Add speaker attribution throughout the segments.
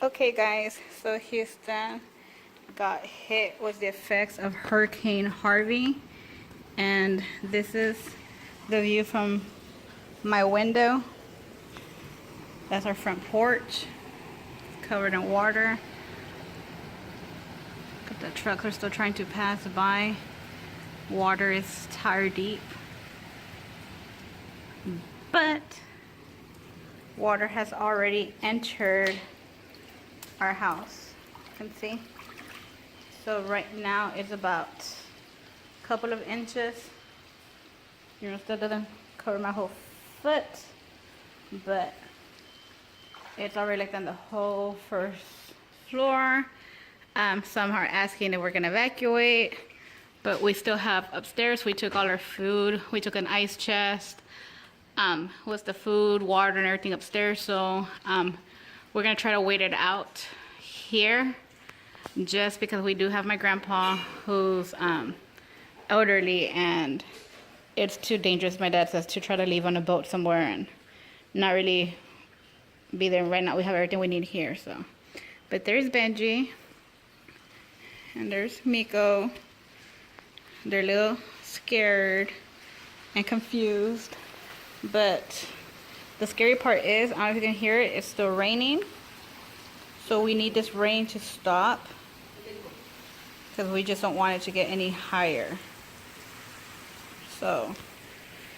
Speaker 1: Okay guys, so Houston got hit with the effects of Hurricane Harvey, and this is the view from my window. That's our front porch, covered in water. The trucks are still trying to pass by. Water is tire deep, but water has already entered our house. You can see. So right now it's about a couple of inches. You know, still doesn't cover my whole foot, but it's already like on the whole first floor. Some are asking if we're gonna evacuate, but we still have upstairs. We took all our food. We took an ice chest with the food, water, and everything upstairs. So we're gonna try to wait it out here, just because we do have my grandpa who's elderly, and it's too dangerous, my dad says, to try to leave on a boat somewhere and not really be there. Right now we have everything we need here. So, but there's Benji and there's Miko. They're a little scared and confused, but the scary part is, I don't know if you can hear it, it's still raining. So we need this rain to stop, because we just don't want it to get any higher. So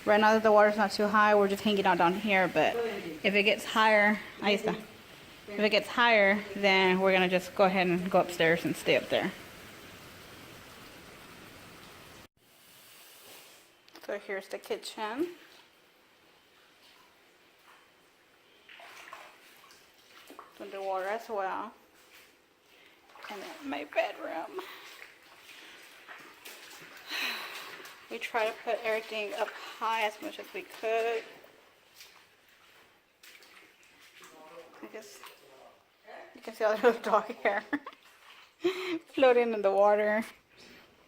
Speaker 1: right now that the water's not too high, we're just hanging out down here, but if it gets higher, if it gets higher, then we're gonna just go ahead and go upstairs and stay up there. So here's the kitchen. Underwater as well. And then my bedroom. We try to put everything up high as much as we could. I guess you can see all the little dog hair floating in the water.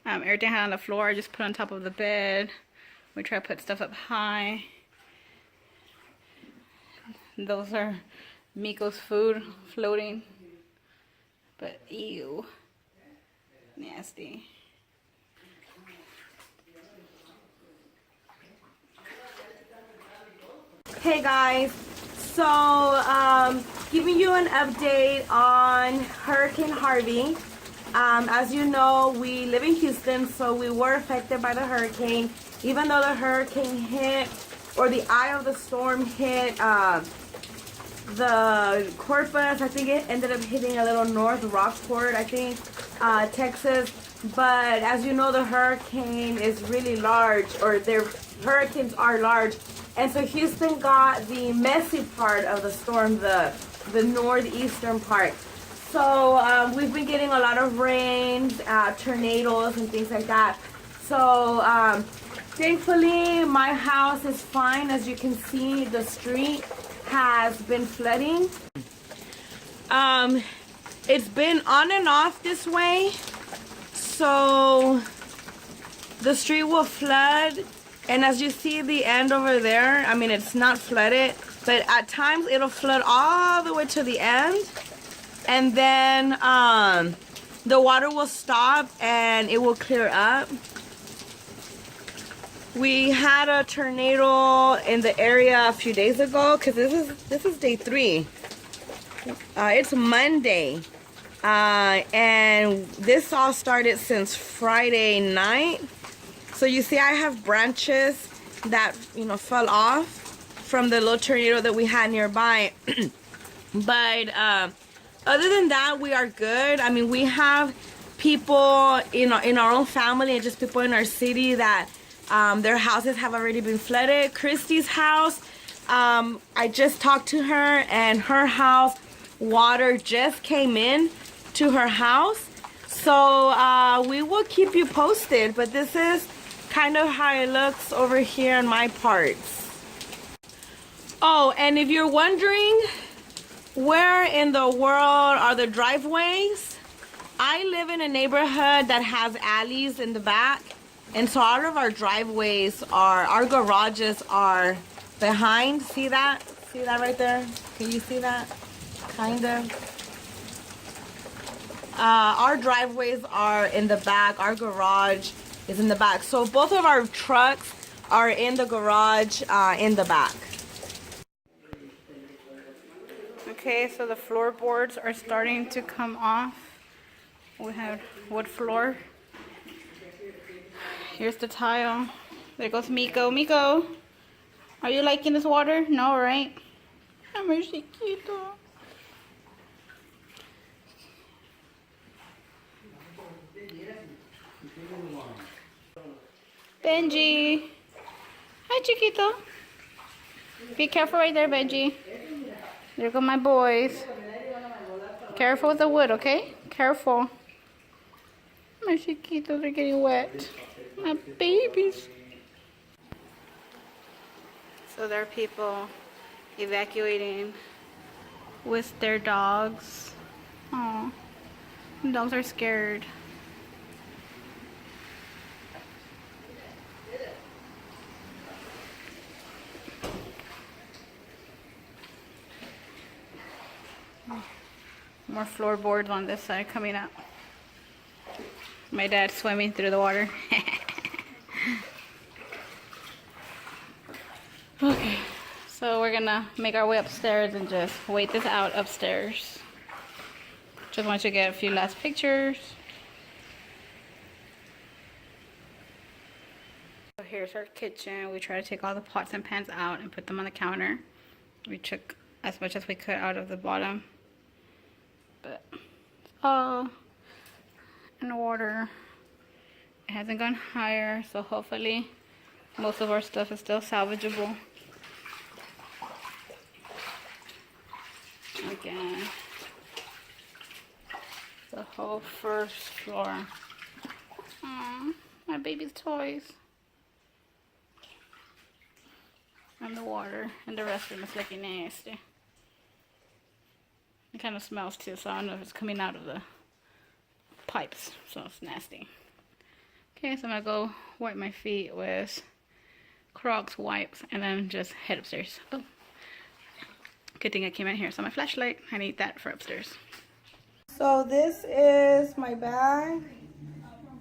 Speaker 1: Everything I had on the floor I just put on top of the bed. We try to put stuff up high. Those are Miko's food floating, but ew, nasty.
Speaker 2: Hey guys, so giving you an update on Hurricane Harvey. As you know, we live in Houston, so we were affected by the hurricane. Even though the hurricane hit, or the eye of the storm hit the Corpus, I think it ended up hitting a little north, Rockport, I think, Texas. But as you know, the hurricane is really large, or their hurricanes are large. And so Houston got the messy part of the storm, the northeastern part. So we've been getting a lot of rain, tornadoes and things like that. So thankfully my house is fine. As you can see, the street has been flooding. It's been on and off this way. So the street will flood. And as you see the end over there, I mean, it's not flooded, but at times it'll flood all the way to the end. And then the water will stop and it will clear up. We had a tornado in the area a few days ago, because this is day 3. It's Monday. And this all started since Friday night. So you see I have branches that, you know, fell off from the little tornado that we had nearby. But other than that, we are good. I mean, we have people in our own family and just people in our city that their houses have already been flooded. Christy's house, I just talked to her, and her house, water just came in to her house. So we will keep you posted, but this is kind of how it looks over here in my parts. Oh, and if you're wondering where in the world are the driveways, I live in a neighborhood that has alleys in the back, and so all of our driveways our garages are behind. See that? See that right there? Can you see that? Kind of. Our driveways are in the back. Our garage is in the back. So both of our trucks are in the garage in the back.
Speaker 1: Okay, so the floorboards are starting to come off. We have wood floor. Here's the tile. There goes Miko. Miko, are you liking this water? No, right? Amor chiquito. Benji. Hi, chiquito. Be careful right there, Benji. There go my boys. Careful with the wood, okay? Careful. My chiquitos are getting wet. My babies. So there are people evacuating with their dogs. Oh, dogs are scared. More floorboards on this side coming up. My dad's swimming through the water. Okay, so we're gonna make our way upstairs and just wait this out upstairs. Just want to get a few last pictures. So here's our kitchen. We try to take all the pots and pans out and put them on the counter. We took as much as we could out of the bottom. But it's all in water. It hasn't gone higher, so hopefully most of our stuff is still salvageable. Again, the whole first floor. Aww, my baby's toys. And the water in the restroom is looking nasty. It kind of smells too, so I don't know if it's coming out of the pipes, so it's nasty. Okay, so I'm gonna go wipe my feet with Crocs wipes and then just head upstairs. Oh, good thing I came in here. So my flashlight, I need that for upstairs.
Speaker 2: So this is my bag,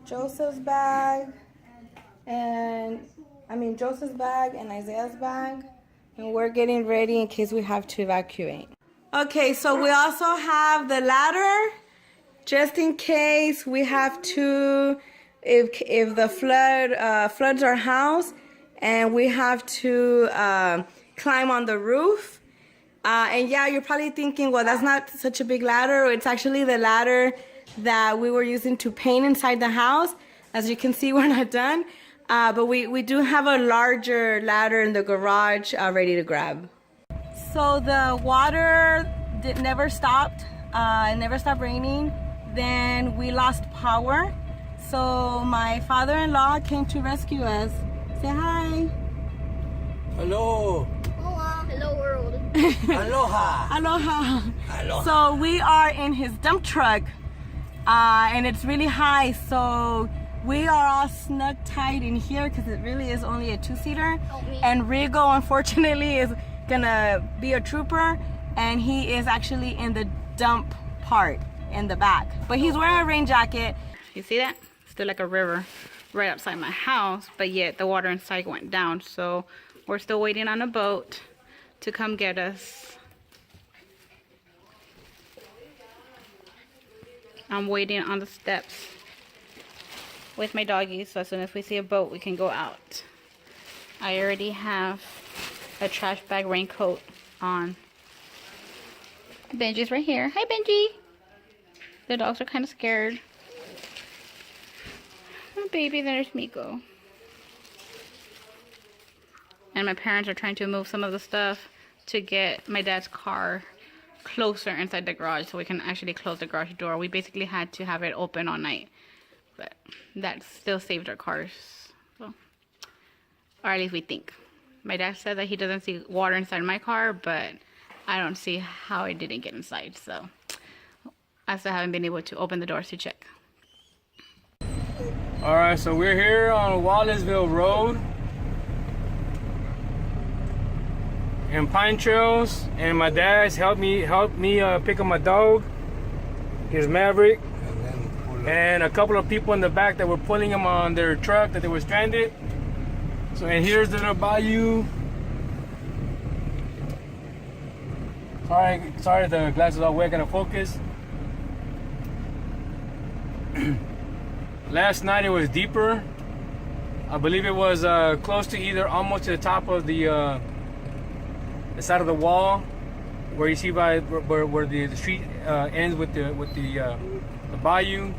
Speaker 2: Joseph's bag, and Joseph's bag and Isaiah's bag, and we're getting ready in case we have to evacuate. Okay, so we also have the ladder, just in case we have to, if the floods our house, and we have to climb on the roof. And yeah, you're probably thinking, well, that's not such a big ladder. It's actually the ladder that we were using to paint inside the house. As you can see, we're not done. But we do have a larger ladder in the garage ready to grab. So the water never stopped. It never stopped raining. Then we lost power. So my father-in-law came to rescue us. Say hi.
Speaker 3: Hello.
Speaker 4: Hola. Hello world.
Speaker 3: Aloha.
Speaker 2: Aloha.
Speaker 3: Aloha.
Speaker 2: So we are in his dump truck, and it's really high. So we are all snug tight in here because it really is only a two-seater. And Rigo, unfortunately, is gonna be a trooper, and he is actually in the dump part in the back. But he's wearing a rain jacket.
Speaker 1: You see that? Still like a river right outside my house, but yet the water inside went down. So we're still waiting on a boat to come get us. I'm waiting on the steps with my doggies, so as soon as we see a boat, we can go out. I already have a trash bag raincoat on. Benji's right here. Hi, Benji. The dogs are kind of scared. Oh, baby, there's Miko. And my parents are trying to move some of the stuff to get my dad's car closer inside the garage so we can actually close the garage door. We basically had to have it open all night, but that still saved our cars. So, or at least we think. My dad said that he doesn't see water inside my car, but I don't see how it didn't get inside. So I still haven't been able to open the doors to check.
Speaker 3: All right, so we're here on Wallaceville Road in Pine Trails, and my dad's helped me pick up my dog. Here's Maverick. and a couple of people in the back that were pulling them on their truck that they were stranded. So, and here's the little bayou. Sorry, the glass is all wet, gonna focus. Last night it was deeper. I believe it was close to either almost to the top of the side of the wall, where you see by where the street ends with the bayou.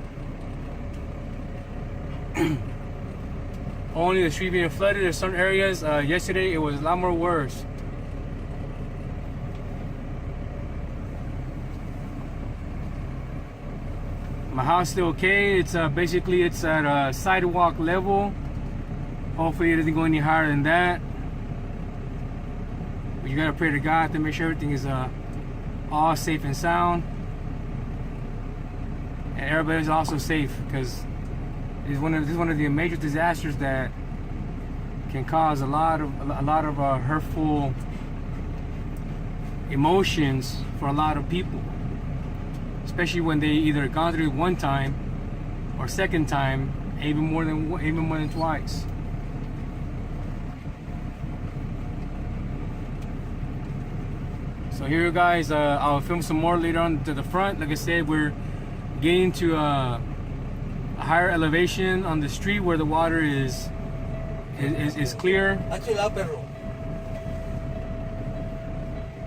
Speaker 3: Only the street being flooded in some areas. Yesterday it was a lot more worse. My house is still okay. It's basically it's at sidewalk level. Hopefully it doesn't go any higher than that. But you gotta pray to God to make sure everything is all safe and sound, and everybody's also safe, because this is one of the major disasters that can cause a lot of hurtful emotions for a lot of people, especially when they either gone through it one time or second time, even more than twice. So here, guys, I'll film some more later on to the front. Like I said, we're getting to a higher elevation on the street where the water is clear. But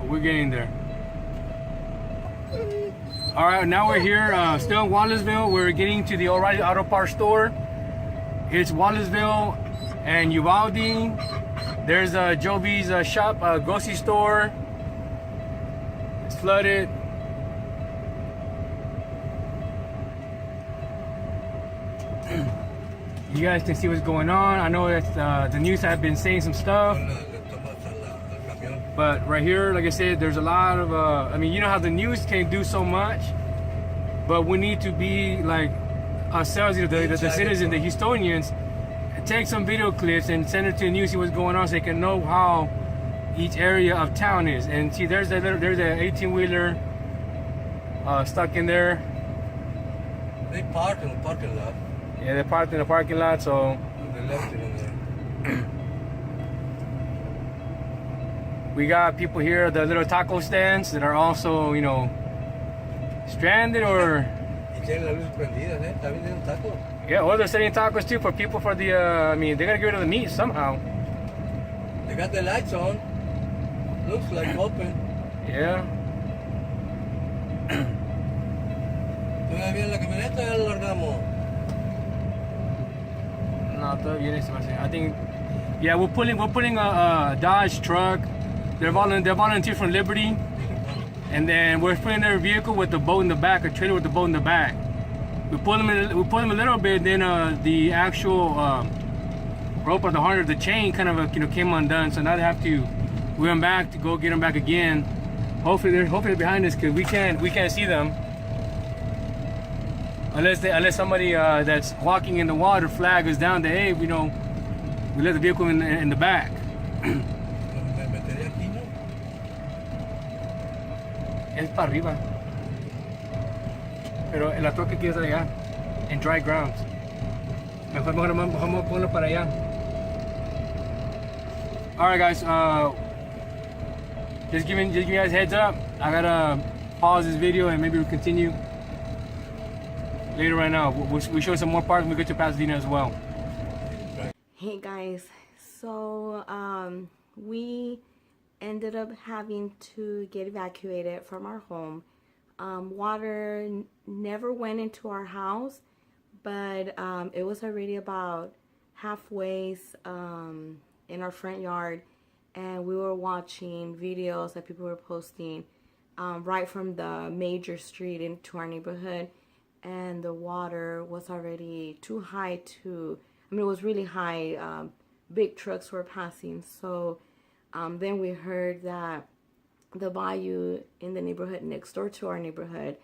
Speaker 3: we're getting there. All right, now we're here, still in Wallaceville. We're getting to the O'Reilly Auto Parts store. It's Wallaceville and Uvalde. There's Joby's shop, grocery store. It's flooded. You guys can see what's going on. I know that the news have been saying some stuff. But right here, like I said, there's a lot of, I mean, you know how the news can do so much, but we need to be like ourselves, you know, the citizens, the Houstonians, take some video clips and send it to the news, see what's going on, so they can know how each area of town is. And see, there's an 18-wheeler stuck in there.
Speaker 5: They parked in the parking lot.
Speaker 3: Yeah, they parked in the parking lot, so
Speaker 5: They left it in there.
Speaker 3: we got people here, the little taco stands that are also, you know, stranded or...
Speaker 5: Y tienen las luces prendidas, ¿eh? También tienen tacos.
Speaker 3: Yeah, or they're selling tacos too for people for the, I mean, they gotta get rid of the meat somehow.
Speaker 5: They got the lights on. Looks like open.
Speaker 3: Yeah.
Speaker 5: Todavía en la camioneta ya lo largamos.
Speaker 3: No, todavía no se va a hacer. I think, yeah, we're pulling a Dodge truck. They're volunteers from Liberty, and then we're putting their vehicle with the boat in the back, a trailer with the boat in the back. We pull them a little bit, then the actual rope or the harness, the chain kind of came undone. So now they have to wheel them back to go get them back again. Hopefully they're behind us, because we can't see them unless somebody that's walking in the water flag us down. That hey, we left the vehicle in the back.
Speaker 5: Me metería aquí, ¿no?
Speaker 3: Es para arriba. Pero la troca quiere estar allá, en dry grounds. Mejor ponerlo para allá. Alright guys, just giving you guys heads up. I gotta pause this video and maybe we'll continue later right now. We'll show some more parts when we get to Pasadena as well.
Speaker 2: Hey guys, so we ended up having to get evacuated from our home. Water never went into our house, but it was already about halfway in our front yard, and we were watching videos that people were posting right from the major street into our neighborhood, and the water was already too high to, I mean, it was really high. Big trucks were passing. So then we heard that the bayou in the neighborhood next door to our neighborhood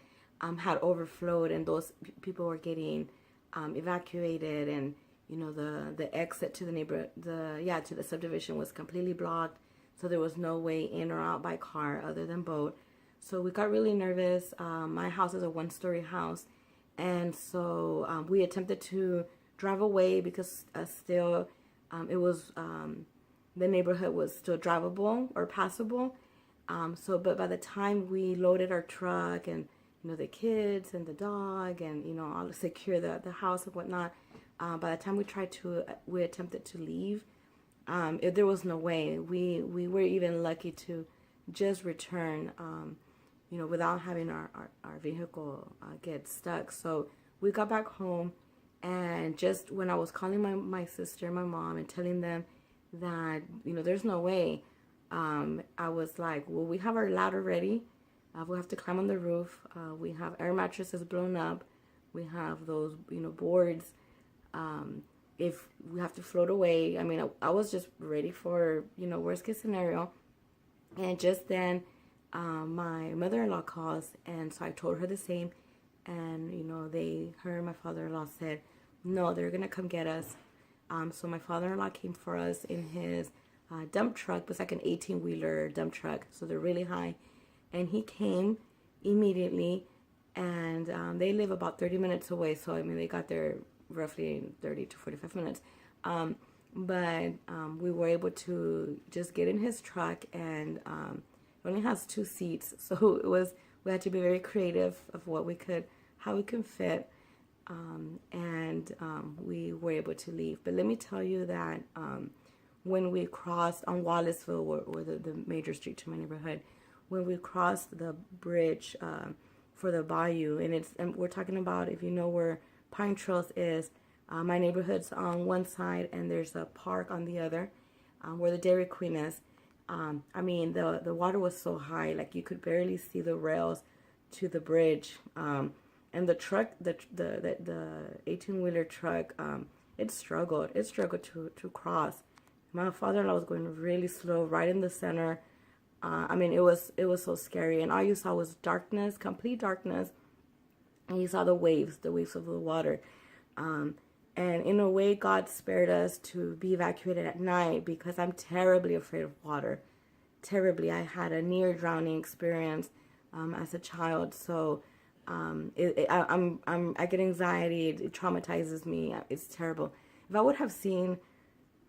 Speaker 2: had overflowed, and those people were getting evacuated, and the exit to the neighborhood, to the subdivision was completely blocked, so there was no way in or out by car other than boat. So we got really nervous. My house is a one-story house, And so we attempted to drive away because still it was the neighborhood was still drivable or passable. But by the time we loaded our truck and the kids and the dog and all secure the house and whatnot, by the time we attempted to leave, there was no way. We were even lucky to just return, without having our vehicle get stuck. So we got back home, and just when I was calling my sister, my mom, and telling them that, there's no way, I was like, well, we have our ladder ready. We'll have to climb on the roof. We have air mattresses blown up. We have those, boards. If we have to float away, I mean, I was just ready for, worst case scenario. And just then, my mother-in-law calls, and so I told her the same. And, her and my father-in-law said, no, they're going to come get us. So my father-in-law came for us in his dump truck. It was like an 18-wheeler dump truck, so they're really high. And he came immediately, and they live about 30 minutes away, so I mean they got there roughly in 30 to 45 minutes. But we were able to just get in his truck, and it only has 2 seats, so we had to be very creative of how we can fit, and we were able to leave. But let me tell you that when we crossed on Wallaceville, or the major street to my neighborhood, when we crossed the bridge for the bayou, and we're talking about, if you know where Pine Trails is, my neighborhood's on one side and there's a park on the other, where the Dairy Queen is. I mean, the water was so high, like you could barely see the rails to the bridge. And the truck, the 18-wheeler truck, it struggled to cross. My father-in-law was going really slow, right in the center. I mean, it was so scary, and all you saw was darkness, complete darkness, and you saw the waves of the water. And in a way, God spared us to be evacuated at night, because I'm terribly afraid of water. Terribly. I had a near drowning experience as a child, so I get anxiety. It traumatizes me. It's terrible. If I would have seen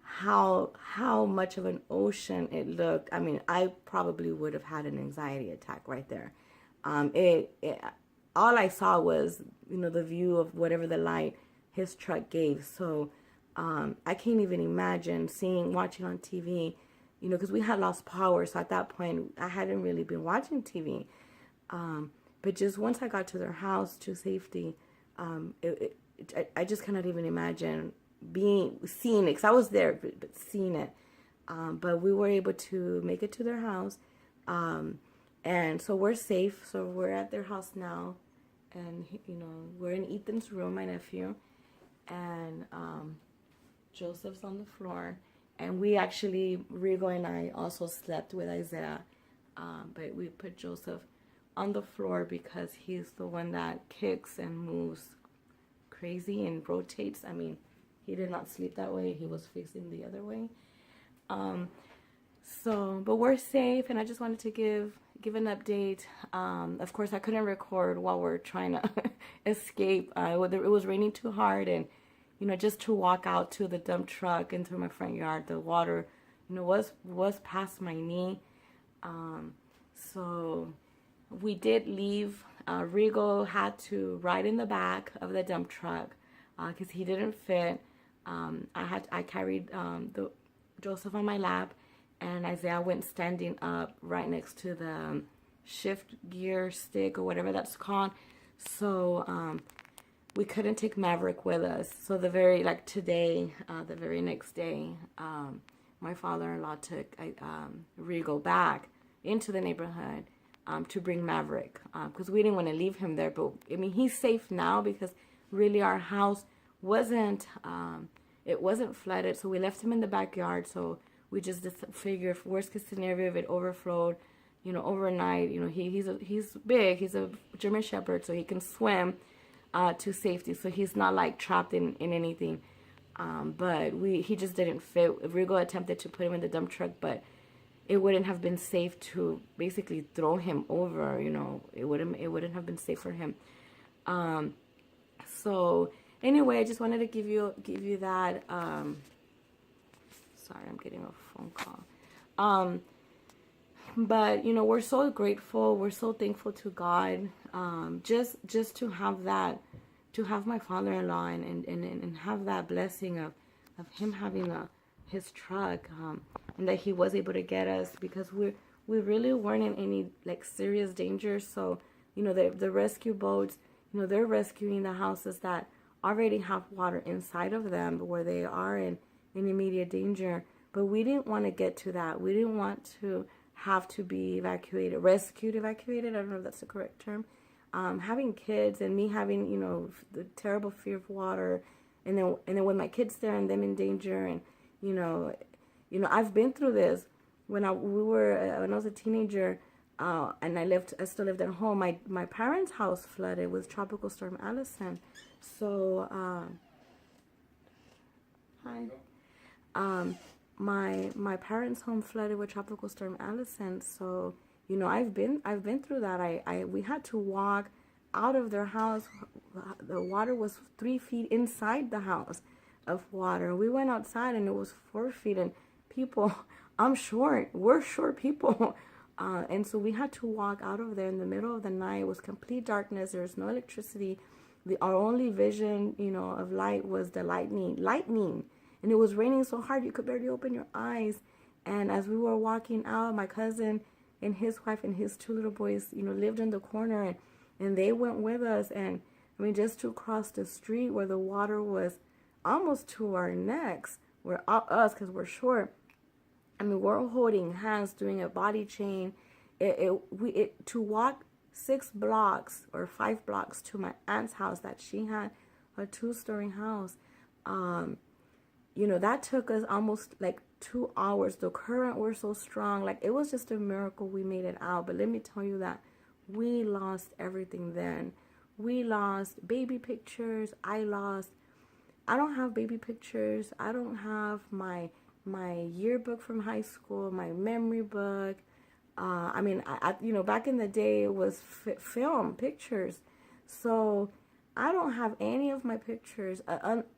Speaker 2: how much of an ocean it looked, I mean, I probably would have had an anxiety attack right there. All I saw was, the view of whatever the light his truck gave. So I can't even imagine watching on TV, because we had lost power. So at that point, I hadn't really been watching TV. But just once I got to their house to safety, I just cannot even imagine seeing it, because I was there, but seeing it. But we were able to make it to their house, and so we're safe. So we're at their house now, and we're in Ethan's room, my nephew, and Joseph's on the floor, and Rigo and I also slept with Isaiah, but we put Joseph on the floor because he's the one that kicks and moves crazy and rotates. I mean, he did not sleep that way. He was facing the other way. But we're safe, and I just wanted to give an update. Of course, I couldn't record while we're trying to escape. It was raining too hard, and just to walk out to the dump truck into my front yard, the water, was past my knee. So we did leave. Rigo had to ride in the back of the dump truck because he didn't fit. I carried Joseph on my lap, and Isaiah went standing up right next to the shift gear stick or whatever that's called. So we couldn't take Maverick with us. So the very next day, my father-in-law took Rigo back into the neighborhood to bring Maverick, because we didn't want to leave him there. But I mean, he's safe now because really our house wasn't flooded, so we left him in the backyard. So we just figured, worst case scenario, if it overflowed, overnight, he's big, he's a German Shepherd, so he can swim to safety, so he's not like trapped in anything. But he just didn't fit. Rigo attempted to put him in the dump truck, but it wouldn't have been safe to basically throw him over. It wouldn't have been safe for him. So anyway, I just wanted to give you that. Sorry, I'm getting a phone call. But you know, we're so grateful. We're so thankful to God. Just to have that, to have my father-in-law and have that blessing of him having his truck, and that he was able to get us, because we really weren't in any like serious danger. So you know, the rescue boats, you know, they're rescuing the houses that already have water inside of them, where they are in immediate danger. But we didn't want to get to that. We didn't want to have to be evacuated. I don't know if that's the correct term. Having kids and me having, you know, the terrible fear of water, and then when my kids there and them in danger, and you know, I've been through this when I was a teenager, and I still lived at home. My parents' house flooded with Tropical Storm Allison. So my parents' home flooded with Tropical Storm Allison. So you know, I've been through that. We had to walk out of their house. The water was 3 feet inside the house of water. We went outside and it was 4 feet. And people, I'm short. We're short people. And so we had to walk out of there in the middle of the night. It was complete darkness. There was no electricity. Our only vision, you know, of light was the lightning. And it was raining so hard you could barely open your eyes. And as we were walking out, my cousin and his wife and his 2 little boys, you know, lived in the corner, and they went with us. And I mean, just to cross the street where the water was almost to our necks, where us, because we're short, I mean, we're holding hands, doing a body chain. To walk 6 blocks or 5 blocks to my aunt's house, that she had a 2-story house, you know, that took us almost like 2 hours. The current were so strong. Like, it was just a miracle we made it out. But let me tell you that we lost everything then. We lost baby pictures. I don't have baby pictures. I don't have my yearbook from high school, my memory book. I mean, you know, back in the day it was film pictures. So I don't have any of my pictures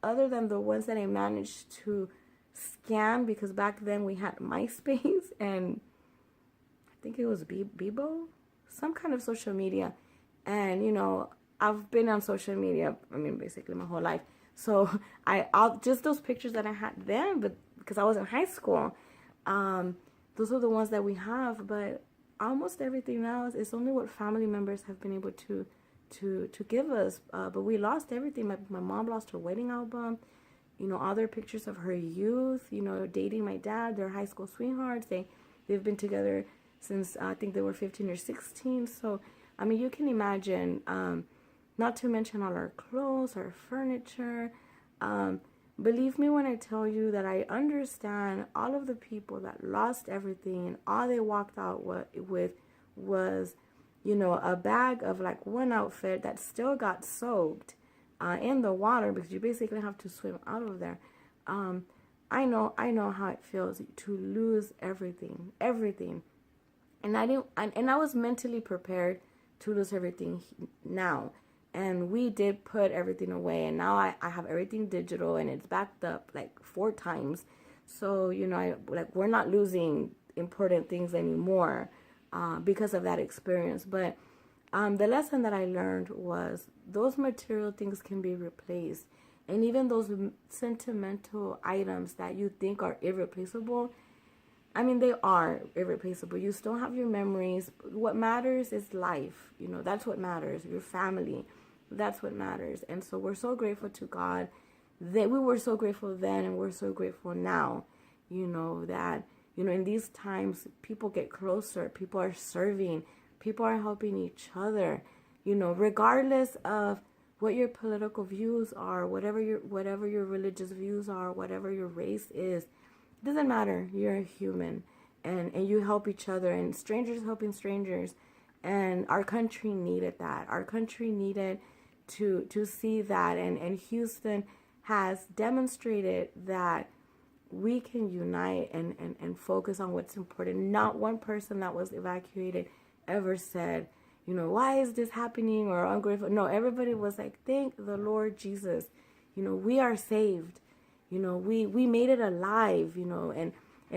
Speaker 2: other than the ones that I managed to scan, because back then we had MySpace and I think it was Bebo, some kind of social media. And you know, I've been on social media, I mean, basically my whole life. So I'll just those pictures that I had then, but because I was in high school, those are the ones that we have. But almost everything now is only what family members have been able to give us. But we lost everything. My mom lost her wedding album, you know, other pictures of her youth, you know, dating my dad, their high school sweethearts. They've been together since I think they were 15 or 16. So I mean, you can imagine, not to mention all our clothes, our furniture. Believe me when I tell you that I understand all of the people that lost everything, and all they walked out with was, you know, a bag of like one outfit that still got soaked in the water, because you basically have to swim out of there. I know how it feels to lose everything. And I was mentally prepared to lose everything now. And we did put everything away, and now I have everything digital, and it's backed up like 4 times. So, you know, we're not losing important things anymore because of that experience. But the lesson that I learned was those material things can be replaced. And even those sentimental items that you think are irreplaceable, I mean, they are irreplaceable. You still have your memories. What matters is life. You know, that's what matters. Your family. That's what matters. And so we're so grateful to God that we were so grateful then, and we're so grateful now, you know, that, you know, in these times, people get closer. People are serving. People are helping each other, you know, regardless of what your political views are, whatever your religious views are, whatever your race is. It doesn't matter. You're a human, and you help each other, and strangers helping strangers. And our country needed that. Our country needed to see that. And Houston has demonstrated that we can unite and focus on what's important. Not one person that was evacuated ever said, you know, why is this happening or ungrateful. No, everybody was like, thank the Lord Jesus. You know, we are saved. You know, we made it alive, you know, and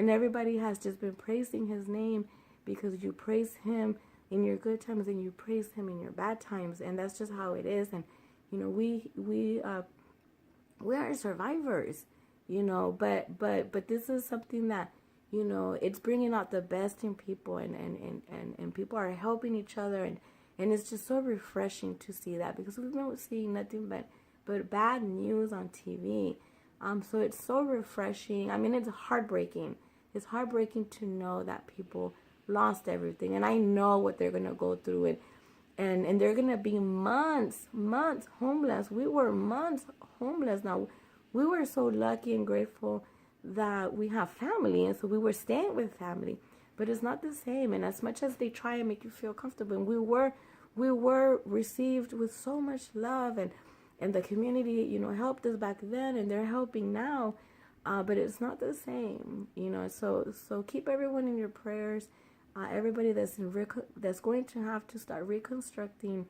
Speaker 2: everybody has just been praising his name because you praise him in your good times and you praise him in your bad times. And that's just how it is. And, you know, we are survivors, you know, but this is something that, you know, it's bringing out the best in people and people are helping each other. And it's just so refreshing to see that because we've been seeing nothing but bad news on TV. So it's so refreshing. I mean, it's heartbreaking. It's heartbreaking to know that people lost everything. And I know what they're going to go through. And they're going to be months homeless. We were months homeless. Now, we were so lucky and grateful that we have family. And so we were staying with family. But it's not the same. And as much as they try and make you feel comfortable, and we were received with so much love and the community, you know, helped us back then and they're helping now, but it's not the same, you know. So keep everyone in your prayers. Everybody that's going to have to start reconstructing.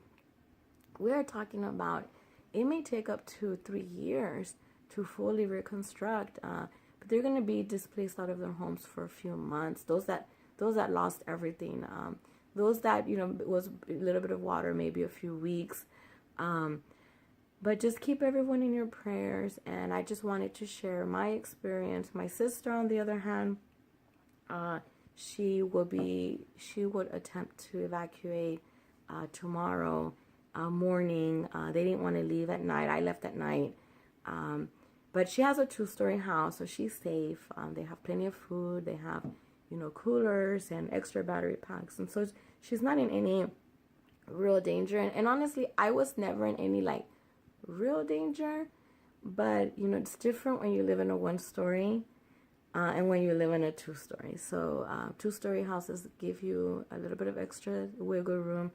Speaker 2: We are talking about it may take up to 3 years to fully reconstruct, but they're going to be displaced out of their homes for a few months. Those that lost everything, those that, you know, it was a little bit of water, maybe a few weeks. But just keep everyone in your prayers. And I just wanted to share my experience. My sister, on the other hand, she would attempt to evacuate tomorrow morning. They didn't want to leave at night. I left at night. But she has a 2-story house, so she's safe. They have plenty of food. They have, you know, coolers and extra battery packs. And so she's not in any real danger. And honestly, I was never in any, like, real danger, but you know, it's different when you live in a 1-story and when you live in a 2-story. So 2-story houses give you a little bit of extra wiggle room.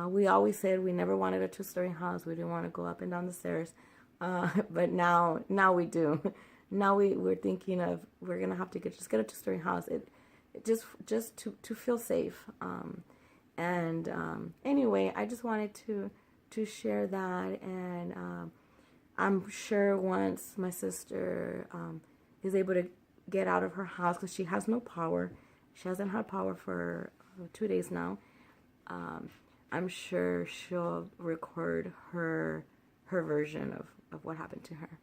Speaker 2: We always said we never wanted a 2-story house. We didn't want to go up and down the stairs, but now we do. Now we're thinking of we're gonna have to get a 2-story house. It just to feel safe. Anyway, I just wanted to share that, and I'm sure once my sister is able to get out of her house, because she has no power, she hasn't had power for 2 days now, I'm sure she'll record her version of what happened to her.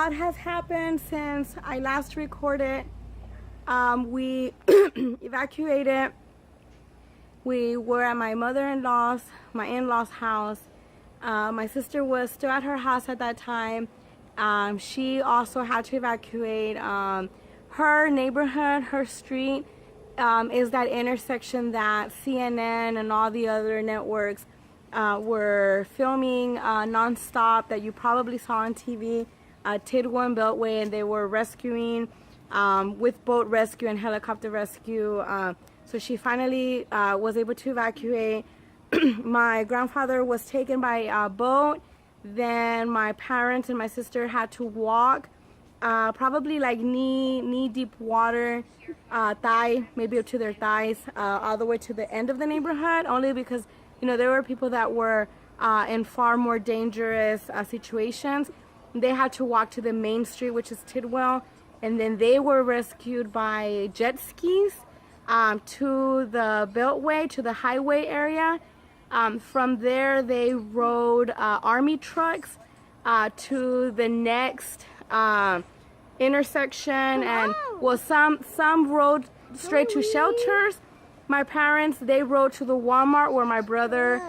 Speaker 2: lot has happened since I last recorded. We evacuated. We were at my mother-in-law's, my in-law's house. My sister was still at her house at that time. She also had to evacuate. Her neighborhood, her street, is that intersection that CNN and all the other networks were filming nonstop, that you probably saw on TV, Tidwell and Beltway, and they were rescuing with boat rescue and helicopter rescue. So she finally was able to evacuate. My grandfather was taken by boat. Then my parents and my sister had to walk, probably like knee deep water, thigh, maybe up to their thighs, all the way to the end of the neighborhood, only because, you know, there were people that were in far more dangerous situations. They had to walk to the main street, which is Tidwell, and then they were rescued by jet skis to the Beltway, to the highway area. From there, they rode army trucks to the next intersection, and well, some rode straight to shelters. My parents, they rode to the Walmart where my brother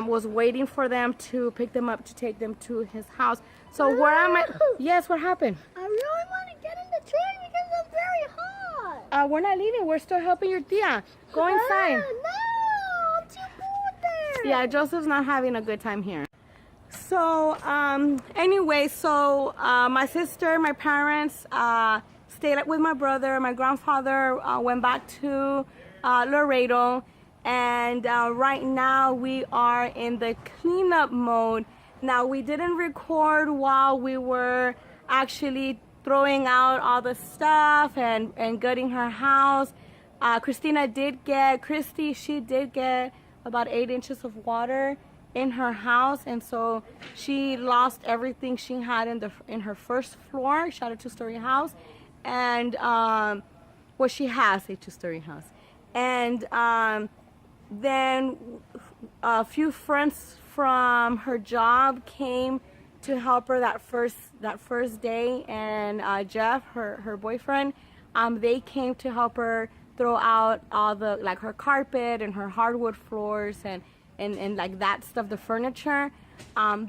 Speaker 2: was waiting for them to pick them up to take them to his house. So where am I? Yes, what happened?
Speaker 4: I really want to get in the train because it's very hot.
Speaker 2: We're not leaving. We're still helping your tia. Go inside.
Speaker 4: No, I'm too cold there.
Speaker 2: Yeah, Joseph's not having a good time here. So anyway, so my sister, my parents stayed up with my brother. My grandfather went back to Laredo, and right now we are in the cleanup mode. Now, we didn't record while we were actually throwing out all the stuff and gutting her house. Christy, she did get about 8 inches of water in her house, and so she lost everything she had in her first floor. She had a 2-story house, and well, she has a 2-story house. And then a few friends from her job came to help her that first day, and Jeff, her boyfriend, they came to help her throw out all the, like, her carpet and her hardwood floors and like that stuff, the furniture.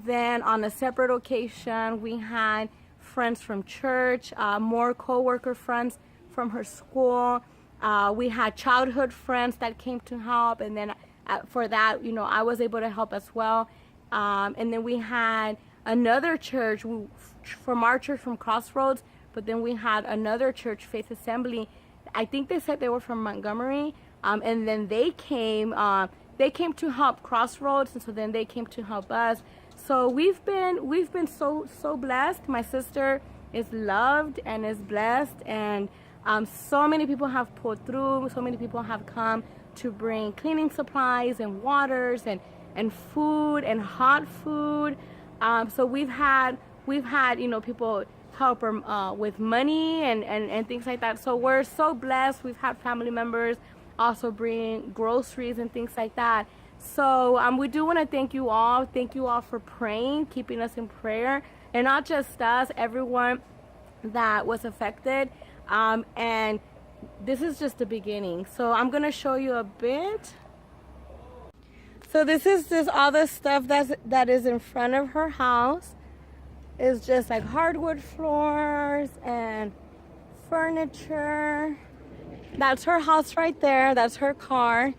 Speaker 2: Then on a separate occasion, we had friends from church, more co-worker friends from her school. We had childhood friends that came to help, and then for that, you know, I was able to help as well. And then we had another church from our church, from Crossroads, but then we had another church, Faith Assembly. I think they said they were from Montgomery, and then they came to help Crossroads, and so then they came to help us. So we've been so blessed. My sister is loved and is blessed, and so many people have pulled through. So many people have come to bring cleaning supplies and waters and food and hot food. So we've had, you know, people help her with money and things like that. So we're so blessed. We've had family members also bring groceries and things like that. So we do want to thank you all. Thank you all for praying, keeping us in prayer, and not just us, everyone that was affected. And this is just the beginning. So I'm gonna show you a bit. So this is just all the stuff that is in front of her house. It's just like hardwood floors and furniture. That's her house right there. That's her car.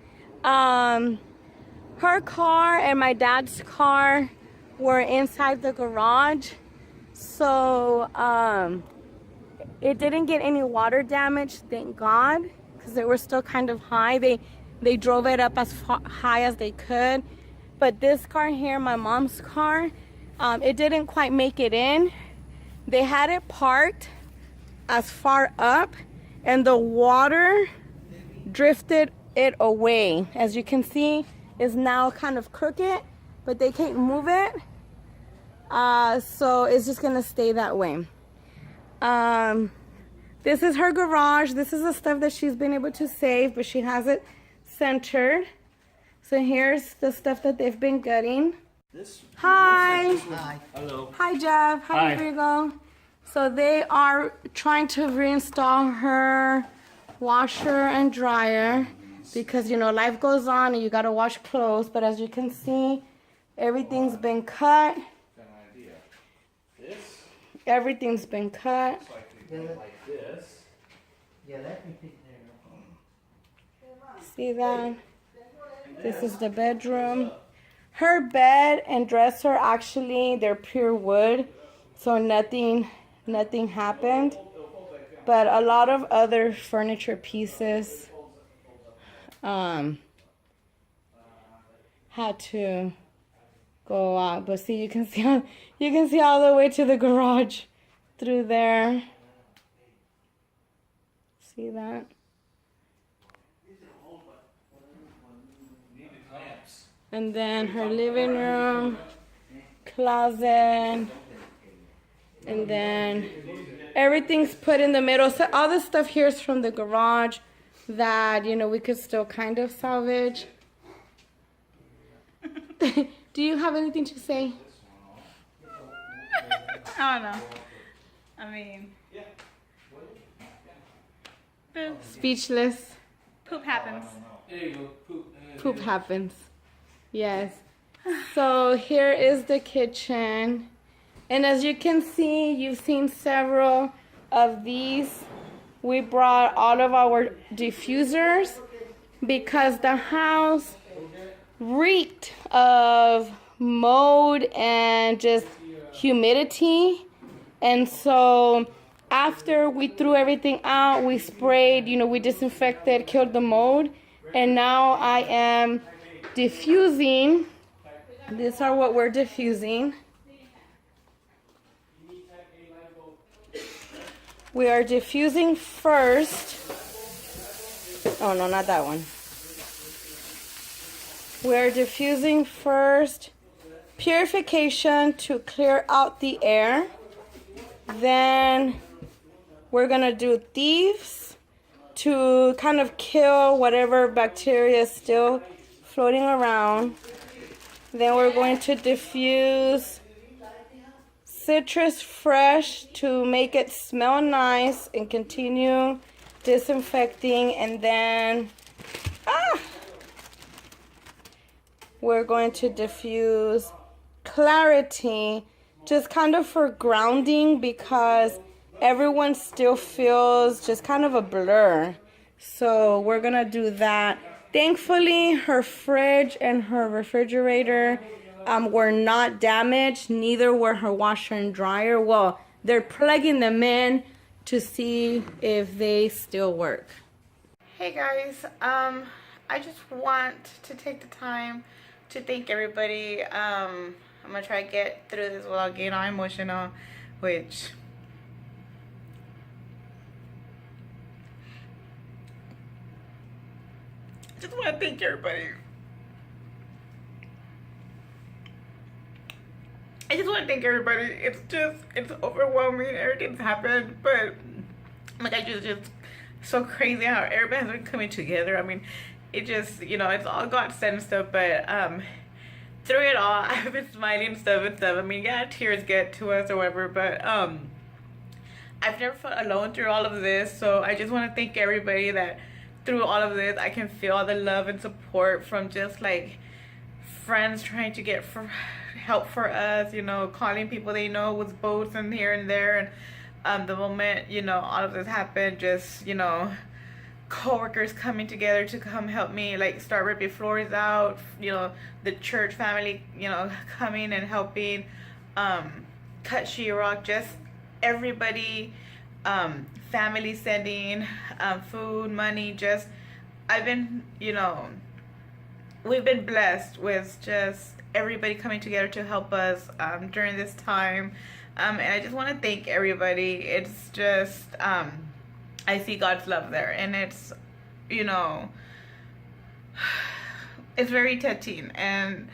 Speaker 2: Her car and my dad's car were inside the garage. So it didn't get any water damage, thank God, because they were still kind of high. They drove it up as high as they could. But this car here, my mom's car, it didn't quite make it in. They had it parked as far up, and the water drifted it away. As you can see, it's now kind of crooked, but they can't move it. So it's just gonna stay that way. This is her garage. This is the stuff that she's been able to save, but she has it centered. So here's the stuff that they've been gutting. Hi.
Speaker 5: Hi.
Speaker 3: Hello.
Speaker 2: Hi, Jeff. Hi,
Speaker 3: Hi.
Speaker 2: Rodrigo. So they are trying to reinstall her washer and dryer because, you know, life goes on and you gotta wash clothes. But as you can see, everything's been cut. Everything's been cut. See that? This is the bedroom. Her bed and dresser, actually, they're pure wood, so nothing happened. But a lot of other furniture pieces had to go out. But see, you can see all the way to the garage through there. See that? And then her living room, closet, and then everything's put in the middle. So all this stuff here is from the garage that, you know, we could still kind of salvage. Do you have anything to say?
Speaker 1: I don't know. I mean,
Speaker 2: Speechless.
Speaker 1: poop happens.
Speaker 2: Poop happens. Yes. So here is the kitchen. And as you can see, you've seen several of these. We brought all of our diffusers because the house reeked of mold and just humidity. And so after we threw everything out, we sprayed, you know, we disinfected, killed the mold. And now I am diffusing. These are what we're diffusing. We are diffusing first. Oh no, not that one. We're diffusing first purification to clear out the air. Then we're gonna do thieves to kind of kill whatever bacteria is still floating around. Then we're going to diffuse citrus fresh to make it smell nice and continue disinfecting. And then we're going to diffuse clarity just kind of for grounding because everyone still feels just kind of a blur. So we're gonna do that. Thankfully, her fridge and her refrigerator were not damaged. Neither were her washer and dryer. Well, they're plugging them in to see if they still work. Hey guys, I just want to take the time to thank everybody. I'm gonna try to get through this without getting all emotional, which I just want to thank everybody. I just want to thank everybody. It's overwhelming. Everything's happened, but like just so crazy how everybody has been coming together. I mean, it just, you know, it's all God sent and stuff, but through it all, I've been smiling and stuff. I mean, yeah, tears get to us or whatever, but I've never felt alone through all of this. So I just want to thank everybody that through all of this, I can feel all the love and support from just like friends trying to get help for us, you know, calling people they know with boats and here and there. And the moment, you know, all of this happened, just, you know, co-workers coming together to come help me, like, start ripping floors out, you know, the church family, you know, coming and helping cut sheetrock, just everybody, family sending food, money, just, I've been, you know, we've been blessed with just everybody coming together to help us during this time. And I just want to thank everybody. It's just, I see God's love there. And it's, you know, it's very touching. And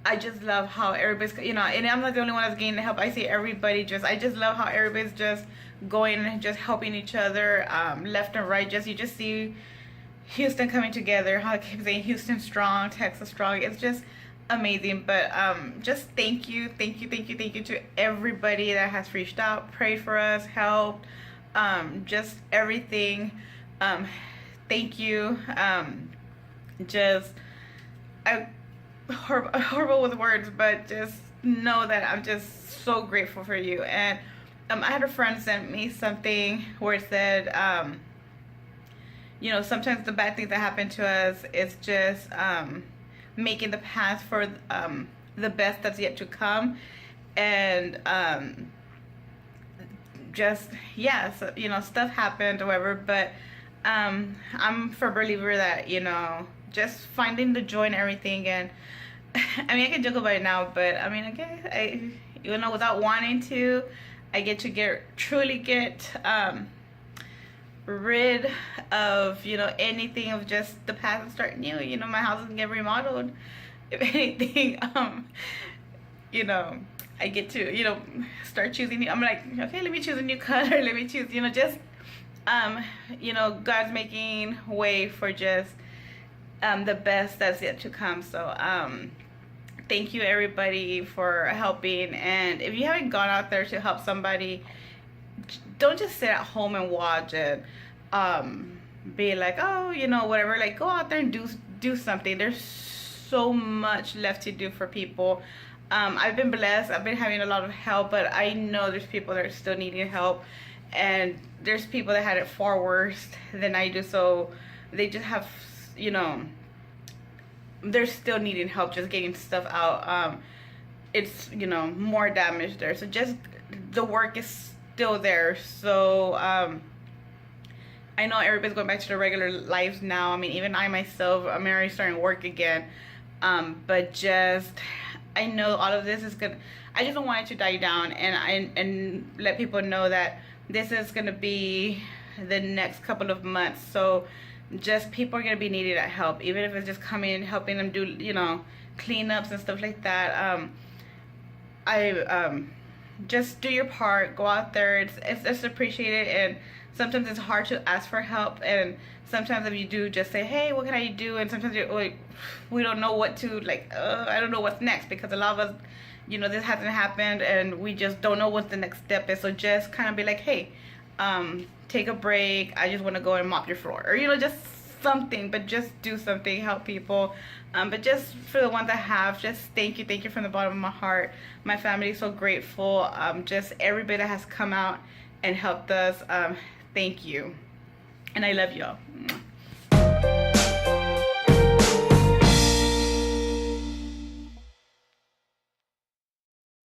Speaker 2: I just love how everybody's, you know, and I'm not the only one that's getting help. I see everybody just, I just love how everybody's just going and just helping each other left and right. Just, you just see Houston coming together, how I keep saying Houston strong, Texas strong. It's just,
Speaker 1: amazing. But just thank you to everybody that has reached out, prayed for us, helped, just everything. Thank you. Just horrible with words, but just know that I'm just so grateful for you. And I had a friend send me something where it said, you know, sometimes the bad things that happen to us is just making the path for the best that's yet to come. And just, yeah, so, you know, stuff happened or whatever, but I'm a firm believer that, you know, just finding the joy in everything. And I mean, I can joke about it now, but I mean, I you know, without wanting to, I get to truly get rid of, you know, anything of just the past and start new. You know, my house can get remodeled. If anything, you know, I get to, you know, start choosing. I'm like, okay, let me choose a new color. Let me choose, you know, just, you know, God's making way for just the best that's yet to come. So, thank you everybody for helping. And if you haven't gone out there to help somebody, don't just sit at home and watch it. Be like, oh, you know, whatever. Like, go out there and do something. There's so much left to do for people. I've been blessed. I've been having a lot of help, but I know there's people that are still needing help, and there's people that had it far worse than I do. So they just have, you know, they're still needing help just getting stuff out. It's, you know, more damage there. So just the work is still there. So I know everybody's going back to their regular lives now. I mean, even I myself, I'm already starting work again. But just, I know all of this is good. I just don't want it to die down, and let people know that this is going to be the next couple of months. So just people are going to be needing that help, even if it's just coming and helping them do, you know, cleanups and stuff like that. Just do your part. Go out there. It's appreciated, and sometimes it's hard to ask for help, and sometimes if you do, just say, hey, what can I do? And sometimes you're like, we don't know what to, like, I don't know what's next, because a lot of us, you know, this hasn't happened, and we just don't know what the next step is. So just kind of be like, hey, take a break. I just want to go and mop your floor, or, you know, just something. But just do something, help people. But just for the ones that have, just thank you from the bottom of my heart. My family is so grateful. Just everybody that has come out and helped us, thank you, and I love y'all.